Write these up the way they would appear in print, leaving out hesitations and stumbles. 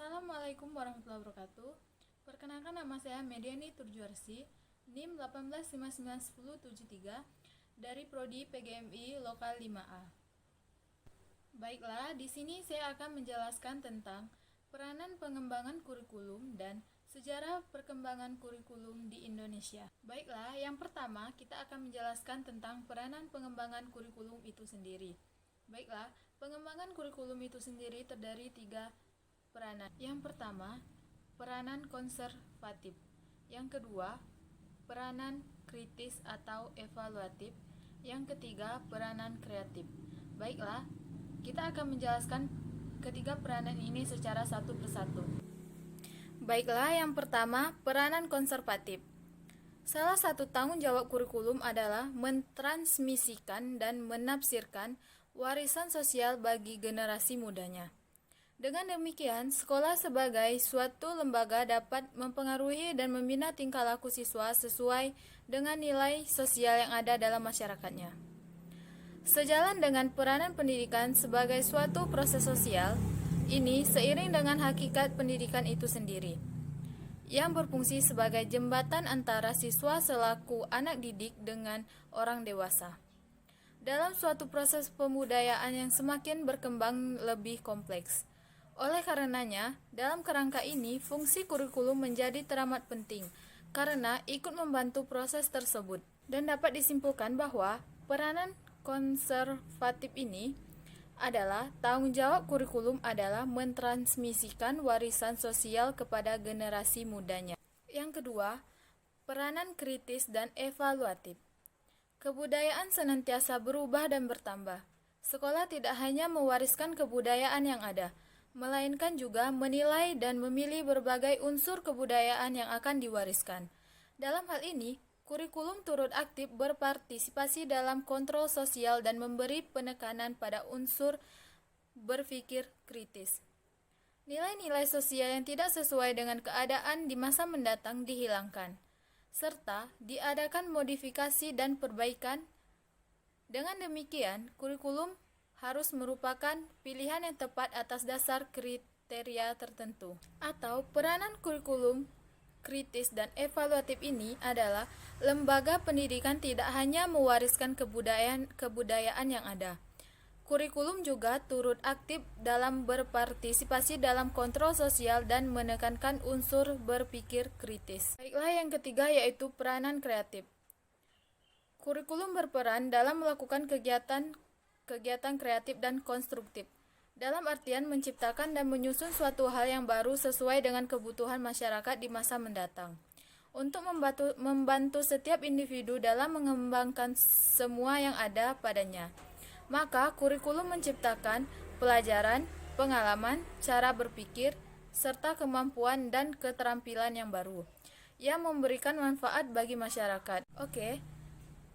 Assalamualaikum warahmatullahi wabarakatuh. Perkenalkan, nama saya Mediani Turjuarsi, NIM 185910773 dari Prodi PGMI Lokal 5A. Baiklah, di sini saya akan menjelaskan tentang peranan pengembangan kurikulum dan sejarah perkembangan kurikulum di Indonesia. Baiklah, yang pertama kita akan menjelaskan tentang peranan pengembangan kurikulum itu sendiri. Baiklah, pengembangan kurikulum itu sendiri terdiri 3 peranan. Yang pertama, peranan konservatif. Yang kedua, peranan kritis atau evaluatif. Yang ketiga, peranan kreatif. Baiklah, kita akan menjelaskan ketiga peranan ini secara satu persatu. Baiklah, yang pertama, peranan konservatif. Salah satu tanggung jawab kurikulum adalah mentransmisikan dan menafsirkan warisan sosial bagi generasi mudanya. Dengan demikian, sekolah sebagai suatu lembaga dapat mempengaruhi dan membina tingkah laku siswa sesuai dengan nilai sosial yang ada dalam masyarakatnya. Sejalan dengan peranan pendidikan sebagai suatu proses sosial, ini seiring dengan hakikat pendidikan itu sendiri, yang berfungsi sebagai jembatan antara siswa selaku anak didik dengan orang dewasa. Dalam suatu proses pembudayaan yang semakin berkembang lebih kompleks. Oleh karenanya, dalam kerangka ini, fungsi kurikulum menjadi teramat penting karena ikut membantu proses tersebut. Dan dapat disimpulkan bahwa peranan konservatif ini adalah tanggung jawab kurikulum adalah mentransmisikan warisan sosial kepada generasi mudanya. Yang kedua, peranan kritis dan evaluatif. Kebudayaan senantiasa berubah dan bertambah. Sekolah tidak hanya mewariskan kebudayaan yang ada, melainkan juga menilai dan memilih berbagai unsur kebudayaan yang akan diwariskan. Dalam hal ini, kurikulum turut aktif berpartisipasi dalam kontrol sosial dan memberi penekanan pada unsur berpikir kritis. Nilai-nilai sosial yang tidak sesuai dengan keadaan di masa mendatang dihilangkan, serta diadakan modifikasi dan perbaikan. Dengan demikian, kurikulum harus merupakan pilihan yang tepat atas dasar kriteria tertentu. Atau peranan kurikulum kritis dan evaluatif ini adalah lembaga pendidikan tidak hanya mewariskan kebudayaan yang ada. Kurikulum juga turut aktif dalam berpartisipasi dalam kontrol sosial dan menekankan unsur berpikir kritis. Baiklah, yang ketiga yaitu peranan kreatif. Kurikulum berperan dalam melakukan kegiatan kreatif dan konstruktif, dalam artian menciptakan dan menyusun suatu hal yang baru sesuai dengan kebutuhan masyarakat di masa mendatang. Untuk membantu setiap individu dalam mengembangkan semua yang ada padanya, maka kurikulum menciptakan pelajaran, pengalaman, cara berpikir, serta kemampuan dan keterampilan yang baru, yang memberikan manfaat bagi masyarakat.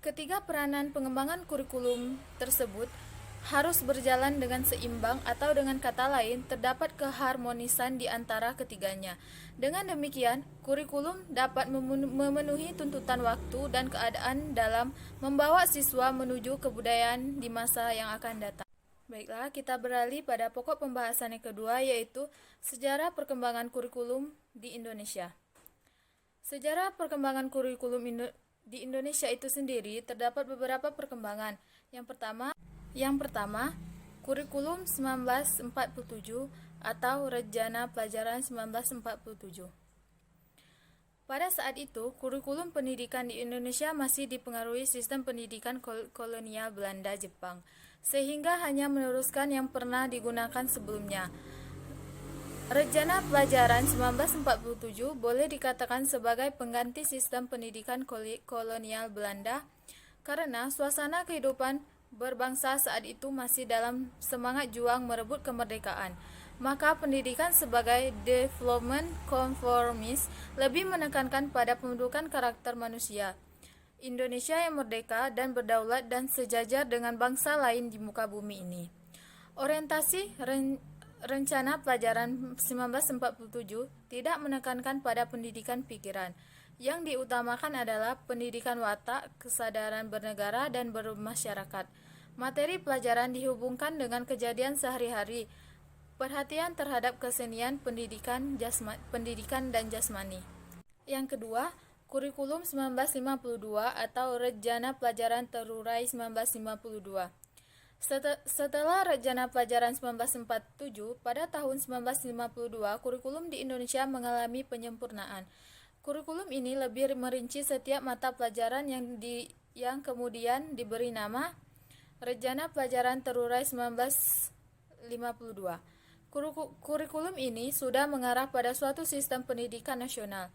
Ketiga peranan pengembangan kurikulum tersebut harus berjalan dengan seimbang, atau dengan kata lain, terdapat keharmonisan di antara ketiganya. Dengan demikian, kurikulum dapat memenuhi tuntutan waktu dan keadaan dalam membawa siswa menuju kebudayaan di masa yang akan datang. Baiklah, kita beralih pada pokok pembahasan yang kedua, yaitu sejarah perkembangan kurikulum di Indonesia. Sejarah perkembangan kurikulum di Indonesia itu sendiri terdapat beberapa perkembangan. Yang pertama, kurikulum 1947 atau Rejana Pelajaran 1947. Pada saat itu, kurikulum pendidikan di Indonesia masih dipengaruhi sistem pendidikan kolonial Belanda Jepang, sehingga hanya meneruskan yang pernah digunakan sebelumnya. Rejana Pelajaran 1947 boleh dikatakan sebagai pengganti sistem pendidikan kolonial Belanda karena suasana kehidupan berbangsa saat itu masih dalam semangat juang merebut kemerdekaan. Maka pendidikan sebagai development konformis lebih menekankan pada pembentukan karakter manusia Indonesia yang merdeka dan berdaulat dan sejajar dengan bangsa lain di muka bumi ini. Orientasi Rencana Pelajaran 1947 tidak menekankan pada pendidikan pikiran. Yang diutamakan adalah pendidikan watak, kesadaran bernegara dan bermasyarakat. Materi pelajaran dihubungkan dengan kejadian sehari-hari perhatian terhadap kesenian pendidikan dan jasmani. Yang kedua, kurikulum 1952 atau Rejana Pelajaran Terurai 1952. Setelah Rejana Pelajaran 1947, pada tahun 1952, kurikulum di Indonesia mengalami penyempurnaan. Kurikulum ini lebih merinci setiap mata pelajaran yang kemudian diberi nama Rejana Pelajaran Terurai 1952. Kurikulum ini sudah mengarah pada suatu sistem pendidikan nasional.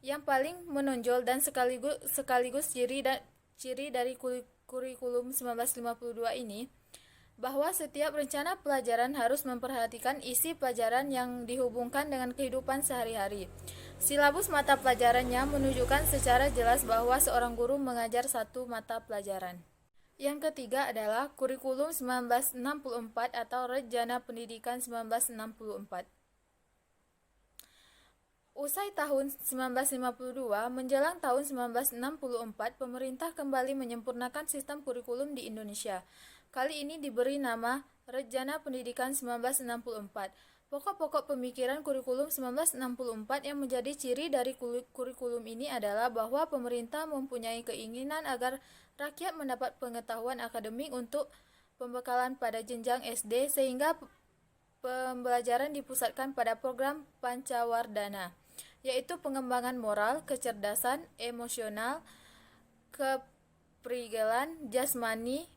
Yang paling menonjol dan sekaligus ciri dari kurikulum 1952 ini bahwa setiap rencana pelajaran harus memperhatikan isi pelajaran yang dihubungkan dengan kehidupan sehari-hari. Silabus mata pelajarannya menunjukkan secara jelas bahwa seorang guru mengajar satu mata pelajaran. Yang ketiga adalah kurikulum 1964 atau Rejana Pendidikan 1964. Usai tahun 1952, menjelang tahun 1964, pemerintah kembali menyempurnakan sistem kurikulum di Indonesia. Kali ini diberi nama Rejana Pendidikan 1964. Pokok-pokok pemikiran kurikulum 1964 yang menjadi ciri dari kurikulum ini adalah bahwa pemerintah mempunyai keinginan agar rakyat mendapat pengetahuan akademik untuk pembekalan pada jenjang SD, sehingga pembelajaran dipusatkan pada program Pancawardana, yaitu pengembangan moral, kecerdasan, emosional, keprigelan, jasmani.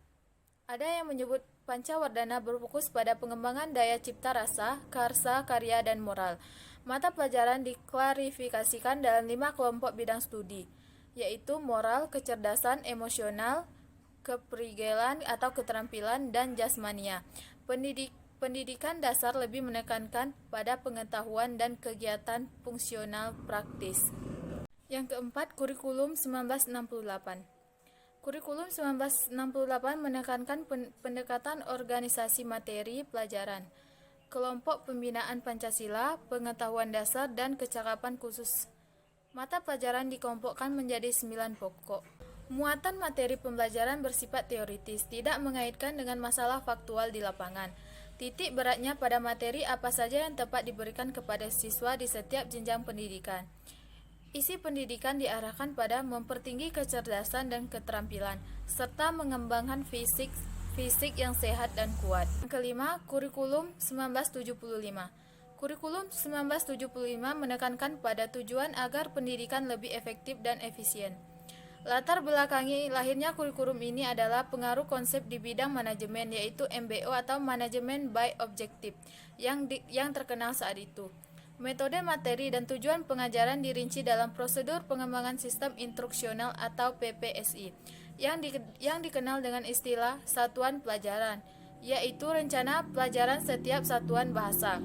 Ada yang menyebut Pancawardana berfokus pada pengembangan daya cipta rasa, karsa, karya, dan moral. Mata pelajaran diklarifikasikan dalam 5 kelompok bidang studi, yaitu moral, kecerdasan, emosional, keprigelan atau keterampilan, dan jasmania. Pendidikan dasar lebih menekankan pada pengetahuan dan kegiatan fungsional praktis. Yang keempat, kurikulum 1968. Kurikulum 1968 menekankan pendekatan organisasi materi pelajaran, kelompok pembinaan Pancasila, pengetahuan dasar, dan kecakapan khusus. Mata pelajaran dikelompokkan menjadi 9 pokok. Muatan materi pembelajaran bersifat teoritis, tidak mengaitkan dengan masalah faktual di lapangan. Titik beratnya pada materi apa saja yang tepat diberikan kepada siswa di setiap jenjang pendidikan. Isi pendidikan diarahkan pada mempertinggi kecerdasan dan keterampilan, serta mengembangkan fisik yang sehat dan kuat. Yang kelima, kurikulum 1975. Kurikulum 1975 menekankan pada tujuan agar pendidikan lebih efektif dan efisien. Latar belakangi lahirnya kurikulum ini adalah pengaruh konsep di bidang manajemen, yaitu MBO atau Manajemen by Objective yang terkenal saat itu. Metode, materi, dan tujuan pengajaran dirinci dalam prosedur pengembangan sistem instruksional atau PPSI yang dikenal dengan istilah satuan pelajaran, yaitu rencana pelajaran setiap satuan bahasa.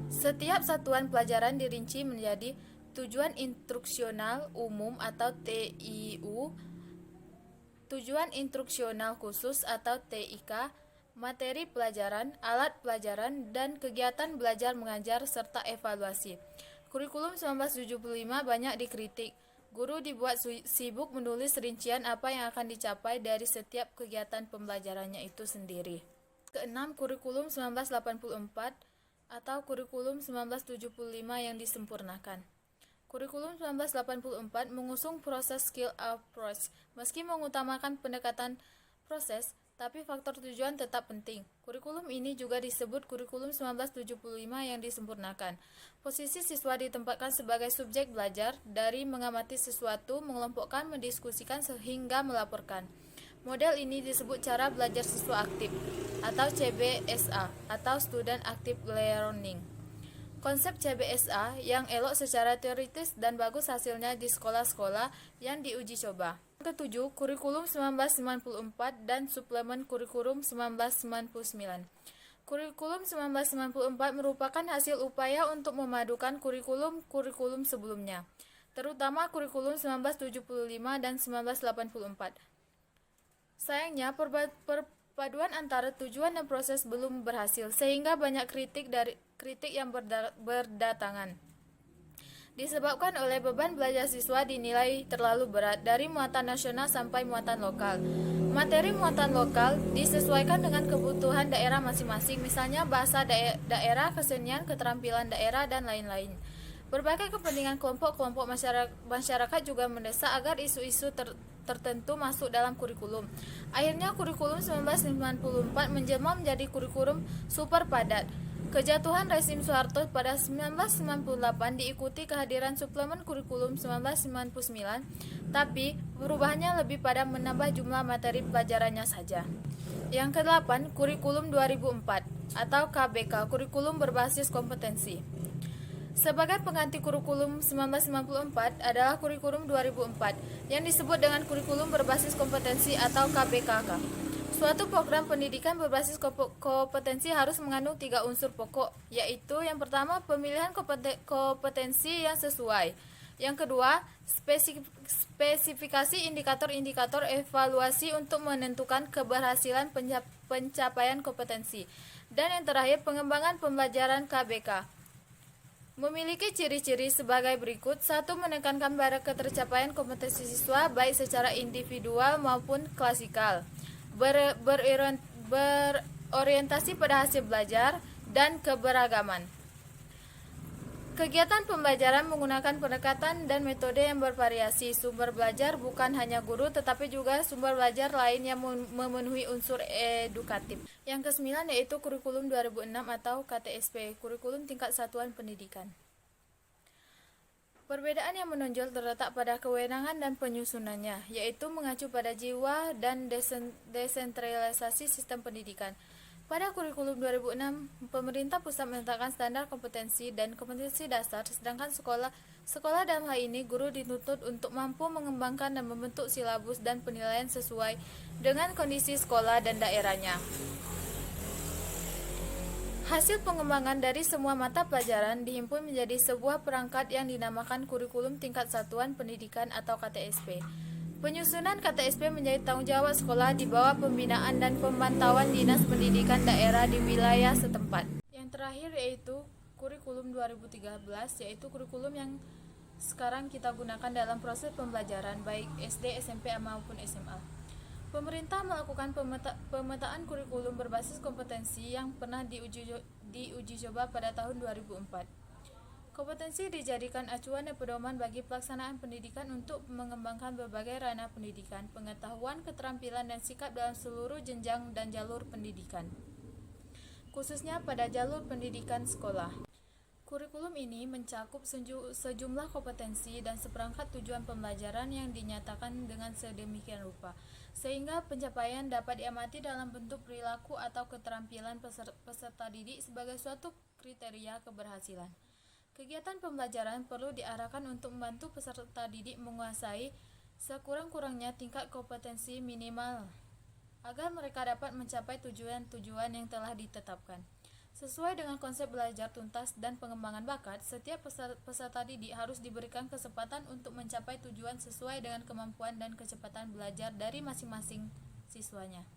Setiap satuan pelajaran dirinci menjadi tujuan instruksional umum atau TIU, tujuan instruksional khusus atau TIK, materi pelajaran, alat pelajaran, dan kegiatan belajar mengajar serta evaluasi. Kurikulum 1975 banyak dikritik. Guru dibuat sibuk menulis rincian apa yang akan dicapai dari setiap kegiatan pembelajarannya itu sendiri. Keenam, kurikulum 1984 atau kurikulum 1975 yang disempurnakan. Kurikulum 1984 mengusung proses skill approach. Meski mengutamakan pendekatan proses, tapi faktor tujuan tetap penting. Kurikulum ini juga disebut kurikulum 1975 yang disempurnakan. Posisi siswa ditempatkan sebagai subjek belajar, dari mengamati sesuatu, mengelompokkan, mendiskusikan, sehingga melaporkan. Model ini disebut cara belajar siswa aktif atau CBSA atau Student Active Learning. Konsep CBSA yang elok secara teoritis dan bagus hasilnya di sekolah-sekolah yang diuji coba. Ketujuh, kurikulum 1994 dan suplemen kurikulum 1999. Kurikulum 1994 merupakan hasil upaya untuk memadukan kurikulum sebelumnya, terutama kurikulum 1975 dan 1984. Sayangnya, perpaduan antara tujuan dan proses belum berhasil, sehingga banyak kritik yang berdatangan. disebabkan oleh beban belajar siswa dinilai terlalu berat dari muatan nasional sampai muatan lokal. Materi muatan lokal disesuaikan dengan kebutuhan daerah masing-masing, misalnya bahasa daerah, kesenian, keterampilan daerah, dan lain-lain. Berbagai kepentingan kelompok-kelompok masyarakat juga mendesak agar isu-isu tertentu masuk dalam kurikulum. Akhirnya kurikulum 1994 menjelma menjadi kurikulum super padat. Kejatuhan rezim Soeharto pada 1998 diikuti kehadiran suplemen kurikulum 1999, tapi perubahannya lebih pada menambah jumlah materi pelajarannya saja. Yang ke-8, kurikulum 2004 atau KBK, kurikulum berbasis kompetensi. Sebagai pengganti kurikulum 1994 adalah kurikulum 2004 yang disebut dengan kurikulum berbasis kompetensi atau KBKK. Suatu program pendidikan berbasis kompetensi harus mengandung 3 unsur pokok, yaitu yang pertama pemilihan kompetensi yang sesuai. Yang kedua, spesifikasi indikator-indikator evaluasi untuk menentukan keberhasilan pencapaian kompetensi. Dan yang terakhir, pengembangan pembelajaran KBK. Memiliki ciri-ciri sebagai berikut. 1. Menekankan pada ketercapaian kompetensi siswa baik secara individual maupun klasikal. Berorientasi pada hasil belajar dan keberagaman. Kegiatan pembelajaran menggunakan pendekatan dan metode yang bervariasi. Sumber belajar bukan hanya guru, tetapi juga sumber belajar lain yang memenuhi unsur edukatif. Yang ke-9 yaitu kurikulum 2006 atau KTSP, kurikulum tingkat satuan pendidikan. Perbedaan yang menonjol terletak pada kewenangan dan penyusunannya, yaitu mengacu pada jiwa dan desentralisasi sistem pendidikan. Pada kurikulum 2006, pemerintah pusat menetapkan standar kompetensi dan kompetensi dasar, sedangkan sekolah dalam hal ini guru dituntut untuk mampu mengembangkan dan membentuk silabus dan penilaian sesuai dengan kondisi sekolah dan daerahnya. Hasil pengembangan dari semua mata pelajaran dihimpun menjadi sebuah perangkat yang dinamakan kurikulum tingkat satuan pendidikan atau KTSP. Penyusunan KTSP menjadi tanggung jawab sekolah di bawah pembinaan dan pemantauan Dinas Pendidikan Daerah di wilayah setempat. Yang terakhir yaitu kurikulum 2013, yaitu kurikulum yang sekarang kita gunakan dalam proses pembelajaran baik SD, SMP maupun SMA. Pemerintah melakukan pemetaan kurikulum berbasis kompetensi yang pernah diuji coba pada tahun 2004. Kompetensi dijadikan acuan dan pedoman bagi pelaksanaan pendidikan untuk mengembangkan berbagai ranah pendidikan, pengetahuan, keterampilan, dan sikap dalam seluruh jenjang dan jalur pendidikan, khususnya pada jalur pendidikan sekolah. Kurikulum ini mencakup sejumlah kompetensi dan seperangkat tujuan pembelajaran yang dinyatakan dengan sedemikian rupa, sehingga pencapaian dapat diamati dalam bentuk perilaku atau keterampilan peserta didik sebagai suatu kriteria keberhasilan. Kegiatan pembelajaran perlu diarahkan untuk membantu peserta didik menguasai sekurang-kurangnya tingkat kompetensi minimal agar mereka dapat mencapai tujuan-tujuan yang telah ditetapkan. Sesuai dengan konsep belajar tuntas dan pengembangan bakat, setiap peserta didik harus diberikan kesempatan untuk mencapai tujuan sesuai dengan kemampuan dan kecepatan belajar dari masing-masing siswanya.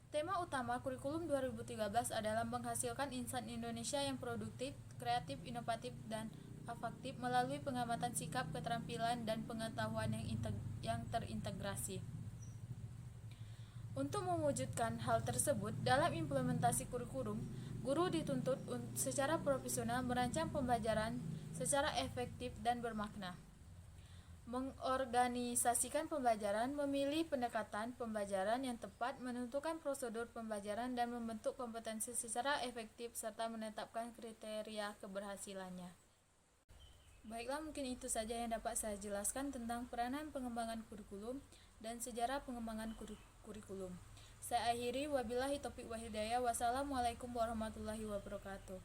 Tema utama kurikulum 2013 adalah menghasilkan insan Indonesia yang produktif, kreatif, inovatif, dan afektif melalui pengamatan sikap, keterampilan, dan pengetahuan yang terintegrasi. Untuk mewujudkan hal tersebut, dalam implementasi kurikulum, guru dituntut secara profesional merancang pembelajaran secara efektif dan bermakna, mengorganisasikan pembelajaran, memilih pendekatan pembelajaran yang tepat, menentukan prosedur pembelajaran, dan membentuk kompetensi secara efektif, serta menetapkan kriteria keberhasilannya. Baiklah, mungkin itu saja yang dapat saya jelaskan tentang peranan pengembangan kurikulum dan sejarah pengembangan kurikulum. Saya akhiri, wabillahi taufiq wal hidayah. Wassalamualaikum warahmatullahi wabarakatuh.